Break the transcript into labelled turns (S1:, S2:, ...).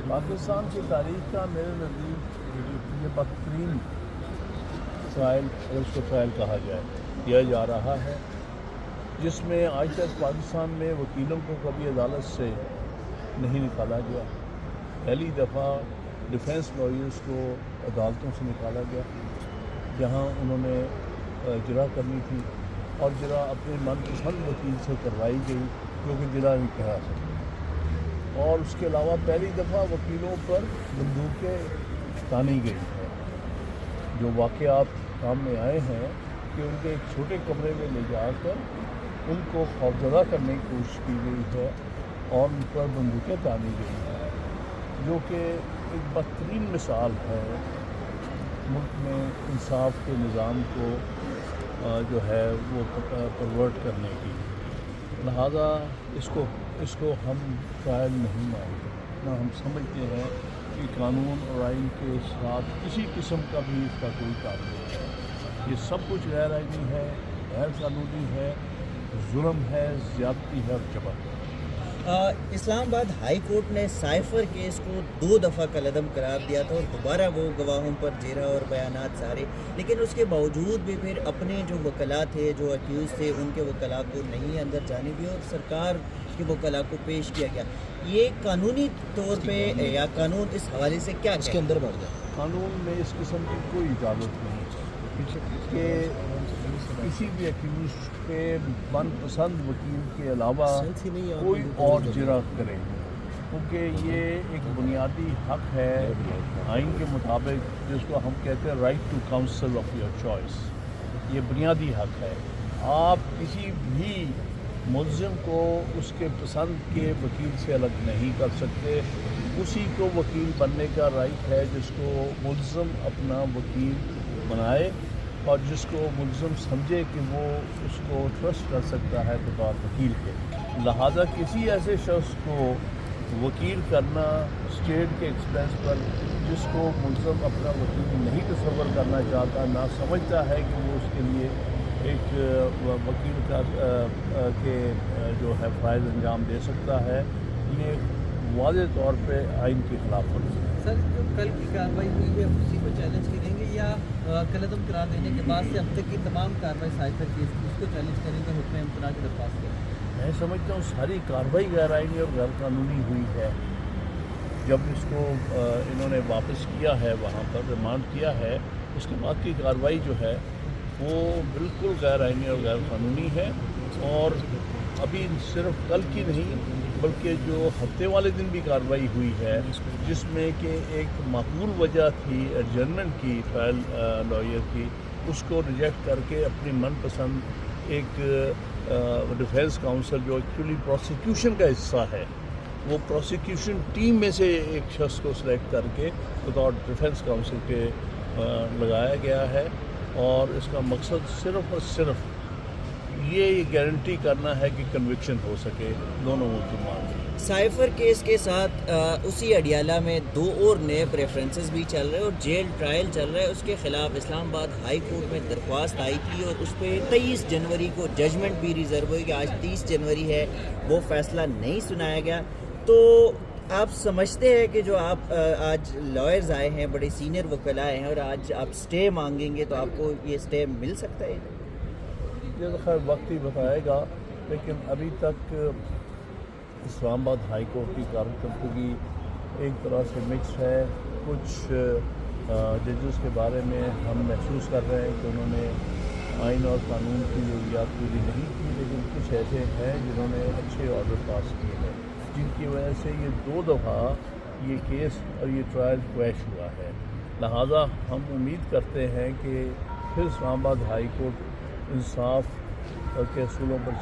S1: پاکستان کی تاریخ کا میرے نزدیک یہ بدترین ٹرائل، اگر اس کو ٹرائل کہا جائے، کیا جا رہا ہے، جس میں آج تک پاکستان میں وکیلوں کو کبھی عدالت سے نہیں نکالا گیا۔ پہلی دفعہ ڈیفینس لائرز کو عدالتوں سے نکالا گیا، جہاں انہوں نے اجرا کرنی تھی، اور اجرا اپنے من پسند وکیل سے کروائی گئی جو کہ ضلع میں کہا سکتا۔ اور اس کے علاوہ پہلی دفعہ وکیلوں پر بندوقیں تانی گئی ہیں۔ جو واقعات سامنے آئے ہیں کہ ان کے ایک چھوٹے کمرے میں لے جا کر ان کو خوفزدہ کرنے کی کوشش کی گئی ہے اور ان پر بندوقیں تانی گئی ہیں، جو کہ ایک بدترین مثال ہے ملک میں انصاف کے نظام کو جو ہے وہ پرورٹ کرنے کی۔ لہذا اس کو ہم ٹرائل نہیں مانتے، نہ ہم سمجھتے ہیں کہ قانون اور آئین کے ساتھ کسی قسم کا بھی اس کا کوئی تعلق ہے۔ یہ سب کچھ غیر آئینی ہے، غیر قانونی ہے، ظلم ہے، زیادتی ہے اور جبر ہے۔
S2: اسلام آباد ہائی کورٹ نے سائفر کیس کو 2 دفعہ کالعدم قرار دیا تھا، اور دوبارہ وہ گواہوں پر جیرا اور بیانات سارے، لیکن اس کے باوجود بھی پھر اپنے جو وکلاء تھے، جو اکیوز تھے، ان کے وکلاء کو نہیں اندر جانے دیا اور سرکار کے وکلاء کو پیش کیا گیا۔ یہ قانونی طور پہ یا قانون اس حوالے سے کیا اس کے اندر بڑھ گیا؟
S1: قانون میں اس قسم کی کوئی اجازت نہیں کہ کسی بھی ایکیوز کے من پسند وکیل کے علاوہ کوئی اور جرا کرے، کیونکہ یہ ایک بنیادی حق ہے آئین کے مطابق، جس کو ہم کہتے ہیں right to counsel of your choice. یہ بنیادی حق ہے۔ آپ کسی بھی ملزم کو اس کے پسند کے وکیل سے الگ نہیں کر سکتے۔ اسی کو وکیل بننے کا رائٹ ہے جس کو ملزم اپنا وکیل بنائے اور جس کو ملزم سمجھے کہ وہ اس کو ٹرسٹ کر سکتا ہے بطور وکیل کے۔ لہٰذا کسی ایسے شخص کو وکیل کرنا اسٹیٹ کے ایکسپینس پر، جس کو ملزم اپنا وکیل نہیں تصور کرنا چاہتا، نہ سمجھتا ہے کہ وہ اس کے لیے ایک وکیل کا کے جو ہے فرائض انجام دے سکتا ہے، یہ واضح طور پہ آئین کی خلاف ورزی ہے۔
S3: سر، جو کل کی کارروائی ہوئی ہے اسی کو چیلنج کریں گے، یا کالعدم قرار دینے کے بعد سے اب تک کی تمام کارروائی سائفر کیس کی اس کو چیلنج کریں گے، حکم امتناع کی درخواست کریں گے؟
S1: میں سمجھتا ہوں ساری کارروائی غیر آئینی اور غیر قانونی ہوئی ہے۔ جب اس کو انہوں نے واپس کیا ہے، وہاں پر ریمانڈ کیا ہے، اس کے بعد کی کارروائی جو ہے وہ بالکل غیر آئینی اور غیر قانونی ہے، اور ابھی صرف کل کی نہیں بلکہ جو ہفتے والے دن بھی کارروائی ہوئی ہے، جس میں کہ ایک معقول وجہ تھی ایڈجرنمنٹ کی ٹرائل لائر کی، اس کو ریجیکٹ کر کے اپنی من پسند ایک ڈیفینس کاؤنسل جو ایکچولی پروسیکیوشن کا حصہ ہے، وہ پروسیکیوشن ٹیم میں سے ایک شخص کو سلیکٹ کر کے بطور ڈیفینس کاؤنسل کے لگایا گیا ہے، اور اس کا مقصد صرف اور صرف یہ گارنٹی کرنا ہے کہ کنوکشن ہو سکے دونوں ملزمان کی۔
S2: سائفر کیس کے ساتھ اسی اڈیالہ میں 2 اور نئے پریفرنسز بھی چل رہے ہیں اور جیل ٹرائل چل رہا ہے۔ اس کے خلاف اسلام آباد ہائی کورٹ میں درخواست آئی تھی، اور اس پہ 23 جنوری کو ججمنٹ بھی ریزرو ہوئی کہ آج 30 جنوری ہے، وہ فیصلہ نہیں سنایا گیا۔ تو آپ سمجھتے ہیں کہ جو آپ آج لائرز آئے ہیں، بڑے سینئر وکلاء ہیں، اور آج آپ سٹے مانگیں گے تو آپ کو یہ سٹے مل سکتا ہے؟
S1: یہ تو خیر وقت ہی بتائے گا، لیکن ابھی تک اسلام آباد ہائی کورٹ کی کارکردگی ایک طرح سے مکس ہے۔ کچھ ججز کے بارے میں ہم محسوس کر رہے ہیں کہ انہوں نے آئین اور قانون کی ضروریات پوری نہیں کی، لیکن کچھ ایسے ہیں جنہوں نے اچھے آرڈر پاس کیے ہیں، جن کی وجہ سے یہ 2 دفعہ یہ کیس اور یہ ٹرائل کویش ہوا ہے۔ لہٰذا ہم امید کرتے ہیں کہ پھر اسلام آباد ہائی کورٹ انصاف کے اصولوں پر